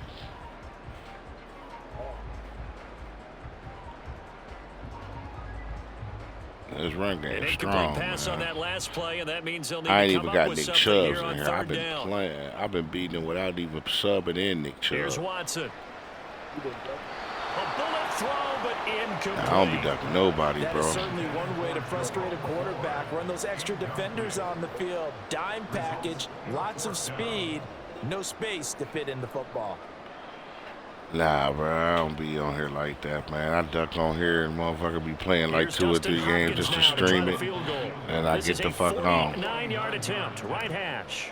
His run game strong. Pass on that last play, and that means they'll need I ain't to even come got up with Nick something Chubbs here on in here. third down. I've been beating him without even subbing in Nick Chubb. Here's Watson. A bullet throw, but incomplete. I don't be ducking nobody, bro. That is certainly one way to frustrate a quarterback. Run those extra defenders on the field. Dime package, lots of speed, no space to fit in the football. Nah, bro, I don't be on here like that, man. I duck on here and motherfucker be playing like 2 or 3 games just to stream it, and I get the fuck on. 9-yard attempt, right hash.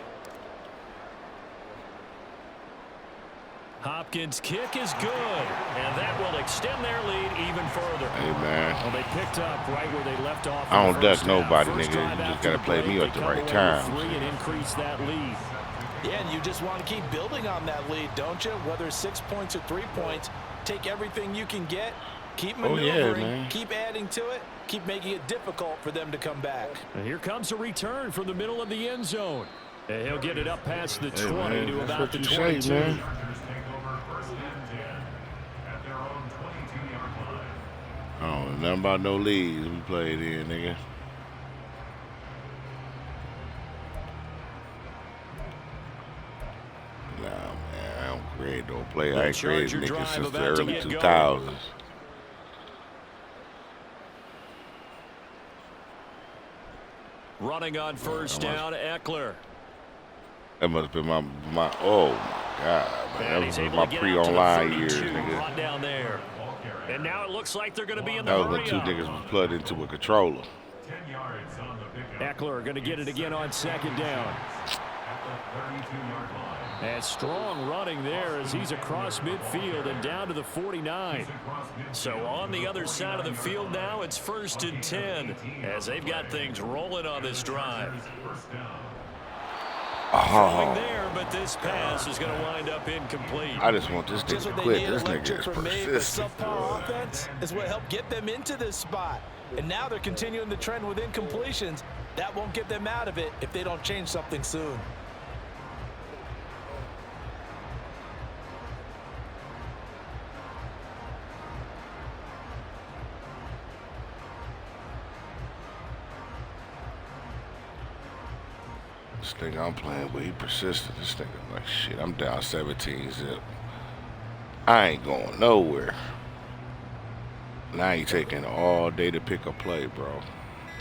Hopkins' kick is good, and that will extend their lead even further. Hey, man. Well, they picked up right where they left off. I don't duck nobody, nigga. You just got to play me at the right time. And increase that lead. Yeah, and you just want to keep building on that lead, don't you? Whether 6 points or 3 points, take everything you can get, keep maneuvering, keep adding to it, keep making it difficult for them to come back. And here comes a return from the middle of the end zone. And he'll get it up past the 20 to about the 22. Say, I don't know nothing about no leagues we played in, nigga. Nah, man, I don't create no play. I ain't created niggas since the early 2000s. Running on first down, Eckler. That must have been my oh my God, man. That was my pre-online years, nigga. Down there. And now it looks like they're going to be in the That was when 2 niggas was plugged into a controller. Eckler going to get it again on second down. And strong running there as he's across midfield and down to the 49. So on the other side of the field now, it's 1st and 10 as they've got things rolling on this drive. Oh. There, but this pass is going to wind up incomplete. I just want this nigga to quit. This nigga is persistent. Subpar offense is what helped get them into this spot. And now they're continuing the trend with incompletions. That won't get them out of it if they don't change something soon. This nigga I'm playing with, he persistent. This nigga like, shit, I'm down 17 zip. I ain't going nowhere. Now he taking all day to pick a play, bro.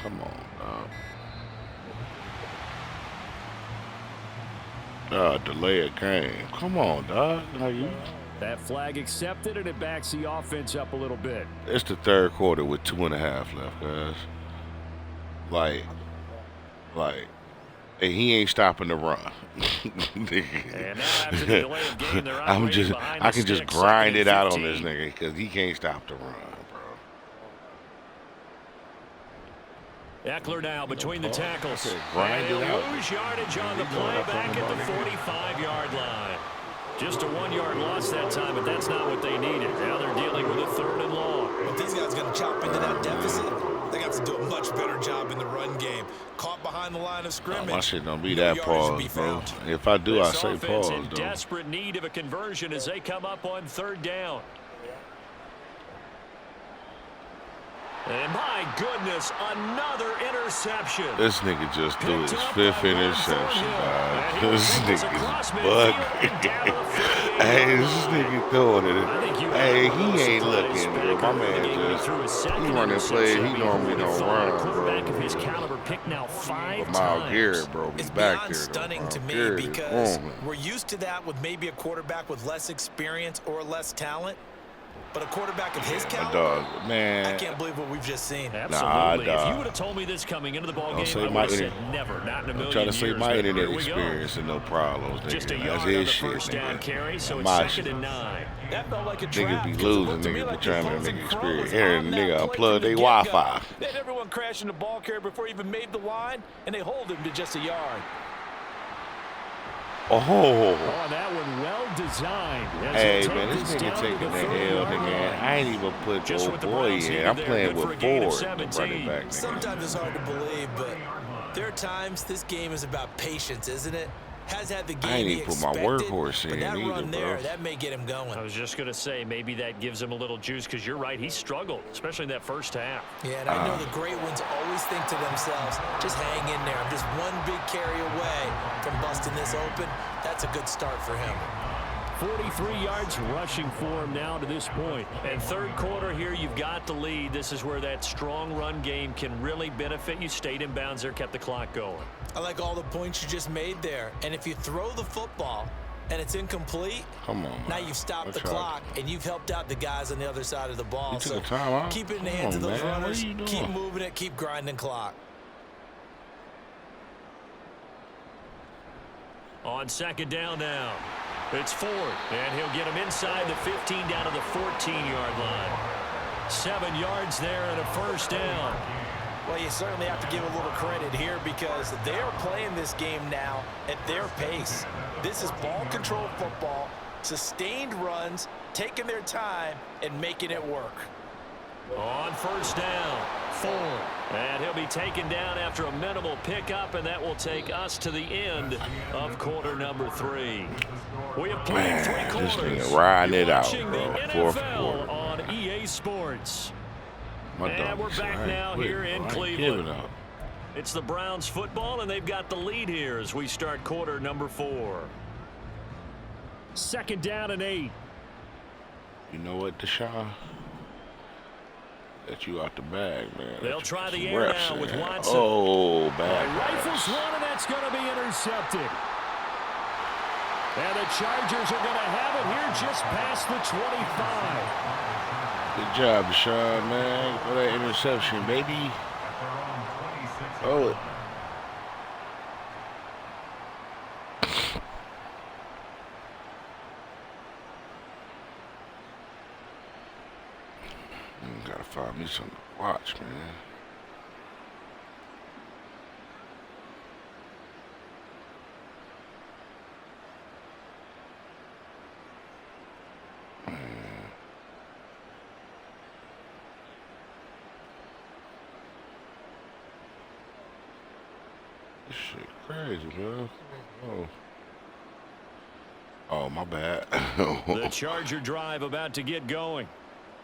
Come on, dog. Delay of game. Come on, dog. How you? That flag accepted, and it backs the offense up a little bit. It's the 3rd quarter with 2.5 left, guys. Like, and he ain't stopping the run. And now after the delay of game, they're I can just grind it out on this nigga because he can't stop the run, bro. Eckler now between the tackles. Grind it out. Lose yardage on the play back at the 45-yard line. Just a 1-yard loss that time, but that's not what they needed. Now they're dealing with a 3rd and long. If these guys are going to chop into that deficit, they got to do a much better job in the run game. Caught behind the line of scrimmage. My shit don't be that pause, bro. If I do, I say pause, in though. Desperate need of a conversion as they come up on 3rd down. And my goodness, another interception. This nigga just threw his 5th interception, dog. This nigga's bugging. Hey, this nigga throwing it. Hey, he ain't looking, bro. My man just, he running plays he normally don't run, bro. But Myles Garrett, bro, he's back there. Stunning to me because we're used to that with maybe a quarterback with less experience or less talent. But a quarterback of his caliber, dog, man. I can't believe what we've just seen. Absolutely. Nah, if you would have told me this coming into the ball game, I would have said never, not in a million I'm trying to say years, my but internet here we go. experience and no problems, nigga. Just a That's yard on his the shit, first down nigga. carry, so it's My 2nd and 9. That felt like a trap. Niggas be losing, niggas be trying to nigga experience. Hearing the nigga unplug their Wi-Fi. Wi-Fi. They had everyone crashing the ball carrier before he even made the line, and they hold him to just a yard. Oh, that one well designed. Hey, man, this nigga taking the L, nigga. I ain't even put old boy in. I'm playing with Ford, running back, nigga. Sometimes it's hard to believe, but there are times this game is about patience, isn't it? Has had the game I ain't even put my workhorse in that either, run there, bro. that may get him going. I was just going to say, maybe that gives him a little juice, because you're right, he struggled, especially in that first half. Yeah, and I know the great ones always think to themselves, just hang in there. I'm just one big carry away from busting this open. That's a good start for him. 43 yards rushing for him now to this point. And third quarter here, you've got the lead. This is where that strong run game can really benefit you. Stayed in bounds there, kept the clock going. I like all the points you just made there. And if you throw the football and it's incomplete, come on, man. Now you've stopped the clock and you've helped out the guys on the other side of the ball. You took a timeout? Keep it in the hands of those runners. Keep moving it. Keep grinding clock. On 2nd down now. It's Ford, and he'll get him inside the 15 down to the 14-yard line. 7 yards there and a first down. Well, you certainly have to give a little credit here because they're playing this game now at their pace. This is ball control football, sustained runs, taking their time and making it work. On first down, Ford. And he'll be taken down after a minimal pickup, and that will take us to the end of quarter number 3. We have played 3 quarters. This nigga riding it out, Watching bro. the Fourth NFL quarter. on EA Sports. And we're back now here in Cleveland. It's the Browns football, and they've got the lead here as we start quarter number 4. 2nd down and 8. You know what, Deshaun? Let you out the bag, man. They'll try the air now with Watson. Oh, bad. Rifles one, and that's going to be intercepted. And the Chargers are going to have it here just past the 25. Good job, Deshaun, man. For that interception, baby. Oh, gotta find me something to watch, man. This shit crazy, man. Oh, my bad. The Charger drive about to get going.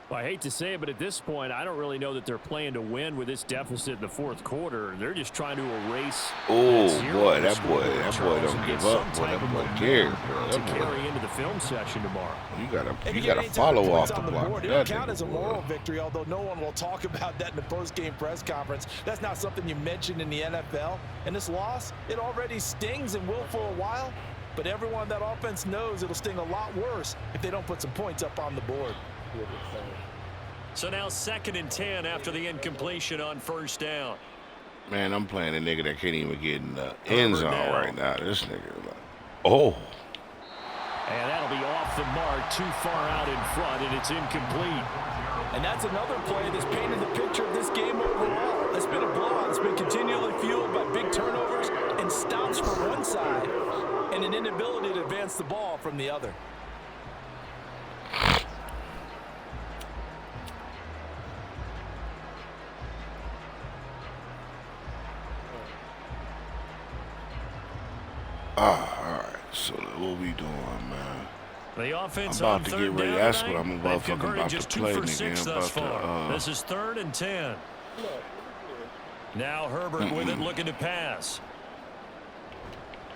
Well, I hate to say it, but at this point, I don't really know that they're playing to win with this deficit in the fourth quarter. They're just trying to erase. Oh, boy, that boy don't give up. Boy, that boy cares, bro. To carry into the film session tomorrow. You gotta follow off the block. It'll count as a moral victory, although no one will talk about that in the post-game press conference. That's not something you mentioned in the NFL. And this loss, it already stings and will for a while. But everyone on that offense knows it'll sting a lot worse if they don't put some points up on the board. So now 2nd and 10 after the incompletion on first down. Man, I'm playing a nigga that can't even get in the end zone right now. This nigga, oh. And that'll be off the mark, too far out in front, and it's incomplete. And that's another play that's painted the picture of this game overall. It's been a blowout. It's been continually fueled by big turnovers and stops from one side and an inability to advance the ball from the other. All right. So what we doing, man? The offense I'm about to get ready. That's what I'm about to play, nigga. This is 3rd and 10. Now Herbert with it, looking to pass.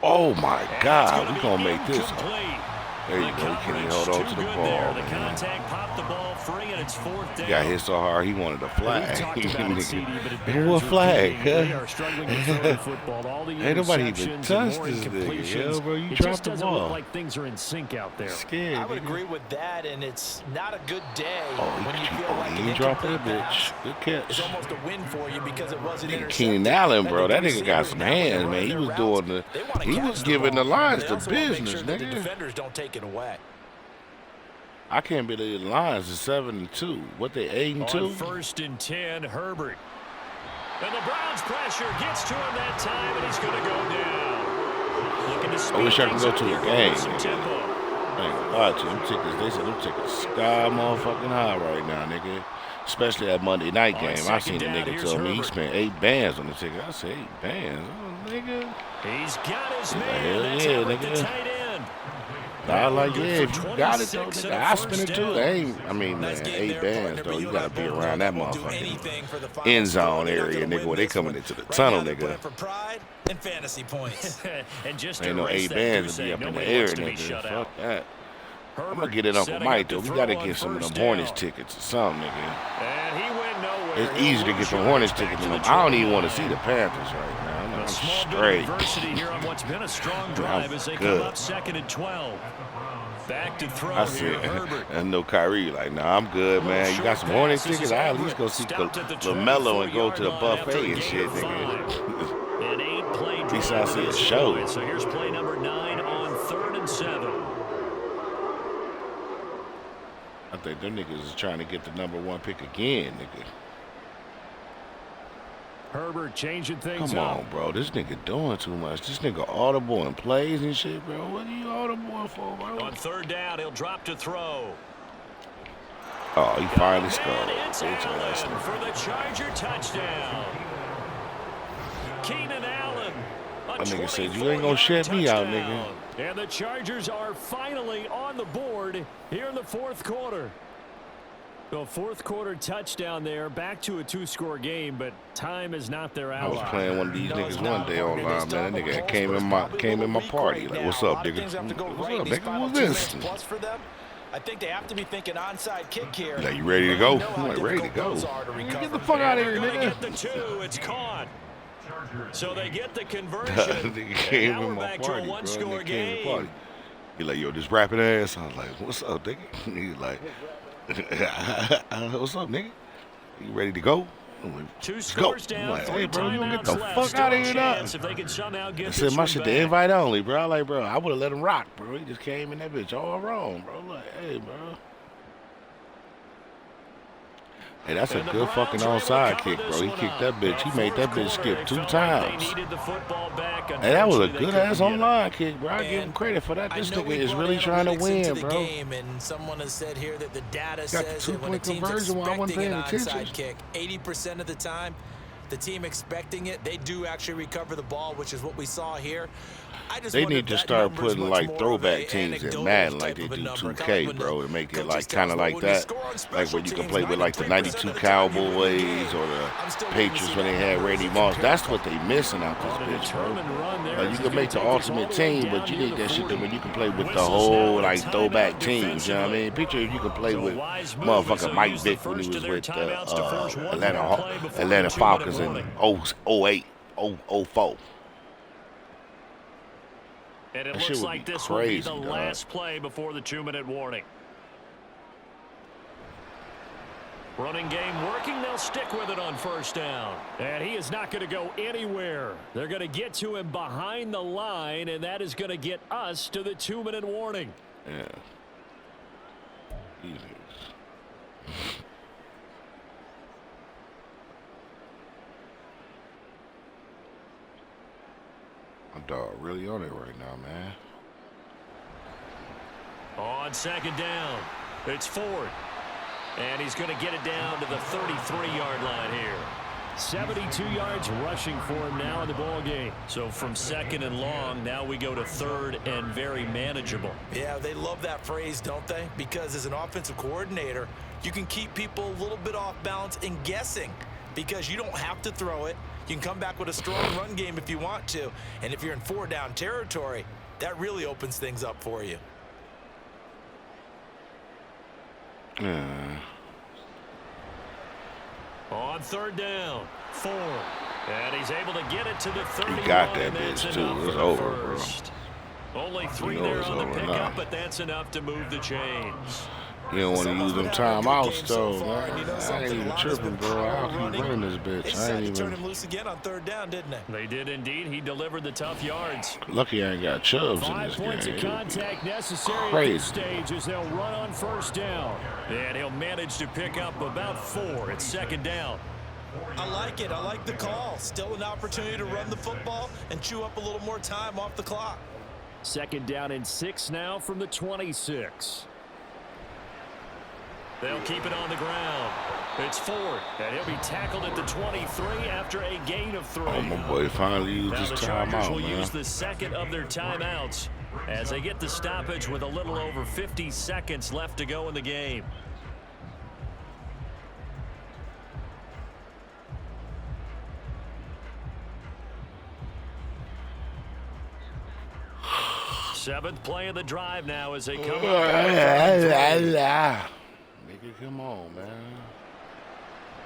Oh my God, we're gonna make this. There you go. He can't even hold on to the ball. The contact popped the ball free, and it's fourth down. He got hit so hard he wanted a flag. What flag? Ain't nobody even touched this nigga. Yo, bro, you dropped the ball. Look like things are in sync out there. Scared. I would agree with that, and it's not a good day when you feel like he dropped that bitch. Good catch. It's almost a win for you because it wasn't intercepted. Keenan Allen, bro, that nigga got some hands, man. He was doing the, he was giving the lines the business, nigga. The defenders don't take it away. I can't believe the Lions is 7-2. What they 8-2? On 1st and 10, Herbert. And the Browns pressure gets to him that time, and he's going to go down. Looking to speed I wish I could go to a game. Tempo. I ain't gonna lie to you. Them tickets, they said them tickets sky motherfucking high right now, nigga. Especially that Monday night game. I seen the nigga tell me he spent 8 bands on the ticket. I said 8 bands? Oh, nigga. He's got his man. Hell That's yeah, Herbert, nigga. the tight end. I like, yeah, if you got it, though, nigga, I spin it too. I mean, man, 8 bands, though. You got to be around that motherfucking end zone area, nigga, where they coming into the tunnel, nigga. And fantasy points. And just ain't no 8 bands to be up in the air, nigga. Fuck that. I'm going to get it Uncle Mike, though. We got to get some of them Hornets tickets or something, nigga. And he went nowhere. It's easy to get the Hornets tickets. I don't even want to see the Panthers right now. I'm straight. Here on what's been a strong drive as they come up 2nd and 12. Back to throw I here, said, Herbert. and no Kyrie, like, nah, I'm good, man. You got some Hornets tickets? I at least go see LaMelo and go to the buffet and shit, nigga. An 8-play At least I see a show. So here's play number 9 on 3rd and 7. I think them niggas is trying to get the number 1 pick again, nigga. Herbert changing things Come on, bro. This nigga doing too much. This nigga audible and plays and shit, bro. What are you audible for, bro? On 3rd down, he'll drop to throw. Oh, he finally scored. It's Allen for the Charger touchdown. Keenan Allen. My nigga said, you ain't gonna shut me out, nigga. And the Chargers are finally on the board here in the 4th quarter. The 4th quarter touchdown there, back to a 2-score game, but time is not their ally. I was playing one of these niggas one day online, man. That nigga came in my party. Like, what's up, nigga? What's up, nigga? What's this? I think they have to be thinking onside kick here. Like, you ready to go? I'm like, ready to go. Get the fuck out of here, nigga. Get the 2, it's caught. So they get the conversion. Nigga came in my party, bro. Nigga came in the party. He like, yo, this rapping ass. I was like, what's up, nigga? He's like, what's up, nigga? You ready to go? I'm like, 2 scores down. I'm like, hey, bro, you don't get the left. fuck out of here now. If they could somehow get I said my shit the invite only, bro. I like, bro, I would have let him rock, bro. He just came in that bitch all wrong, bro. Like, hey, bro. Hey, that's a good fucking onside kick, bro. He kicked that bitch. He made that bitch skip 2 times. Hey, that was a good ass online kick, bro. I give him credit for that. This nigga is really trying to win, bro. And someone has said here that the data says that when a team's expecting an onside kick, 80% of the time, the team expecting it, they do actually recover the ball, which is what we saw here. They need to start putting like throwback teams in Madden like they do 2K, bro, and make it like kind of like that, like where you can play with like the '92 Cowboys or the Patriots when they had Randy Moss. That's what they missing out this bitch, bro. Like you can make the ultimate team, but you need that shit to when you can play with the whole like throwback teams. You know what I mean? Picture if you can play with motherfucking Mike Vick when he was with Atlanta Falcons in 08, 04. And it looks like this will be the last play before the 2-minute warning. Running game working. They'll stick with it on 1st down. And he is not going to go anywhere. They're going to get to him behind the line, and that is going to get us to the 2-minute warning. Yeah. Easy. My dog really on it right now, man. On 2nd down, it's Ford. And he's going to get it down to the 33-yard line here. 72 yards rushing for him now in the ball game. So from 2nd and long, now we go to 3rd and very manageable. Yeah, they love that phrase, don't they? Because as an offensive coordinator, you can keep people a little bit off balance and guessing because you don't have to throw it. You can come back with a strong run game if you want to. And if you're in 4-down territory, that really opens things up for you. Yeah. On third down, 4. And he's able to get it to the 31. He got that bitch, too. It's over, bro. Only 3 there on the pickup, but that's enough to move the chains. You don't want to use them timeouts, though, man. I ain't even tripping, bro. I'll keep running this bitch. I ain't even. Turn him loose again on third down, didn't they? They did indeed. He delivered the tough yards. Lucky I ain't got Chubbs in 5 this points game. of contact necessary at Crazy. this stage as they'll run on first down. And he'll manage to pick up about 4 at second down. I like it. I like the call. Still an opportunity to run the football and chew up a little more time off the clock. Second down and 6 now from the 26. They'll keep it on the ground. It's Ford, and he'll be tackled at the 23 after a gain of 3. Oh, my boy finally used Now his the Chargers timeout, will man. use the second of their timeouts as they get the stoppage with a little over 50 seconds left to go in the game. Seventh play of the drive now as they come up. Nigga, come on, man.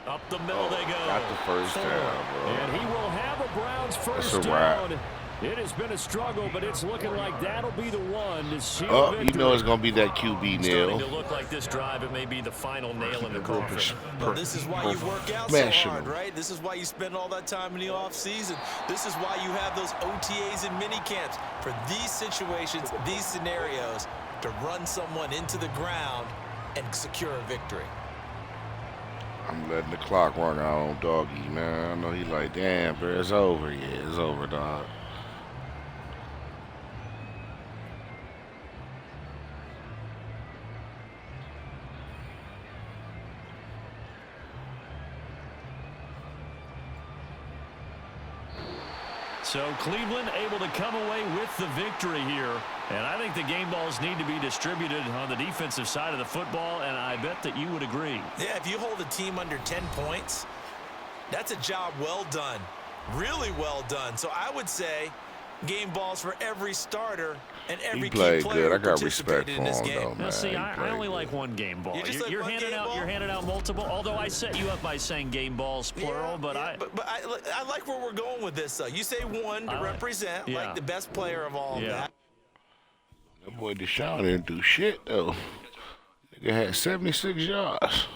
Up the middle they go. Got the first down, bro. And he will have a Browns first That's a wrap. down. It has been a struggle, but it's looking like that'll be the one to seal You victory. know it's going to be that QB Starting nail. to look like this drive, it may be the final nail in the coffin. Well, this is why you work out so hard, right? This is why you spend all that time in the offseason. This is why you have those OTAs and mini camps for these situations, these scenarios, to run someone into the ground and secure a victory. I'm letting the clock run out on Doggy, man. I know he like, damn, bro, it's over. Yeah, it's over, dog. So Cleveland able to come away with the victory here. And I think the game balls need to be distributed on the defensive side of the football, and I bet that you would agree. Yeah, if you hold a team under 10 points, that's a job well done. Really well done. So I would say game balls for every starter and every key player good. I got who respect participated for in this him, game. though, man. Now, see, I only like one game ball. You're handing out multiple. Although I set you up by saying game balls plural, but I like where we're going with this. Though you say one to represent, like the best player of all of that. That boy Deshaun didn't do shit though. Nigga had 76 yards.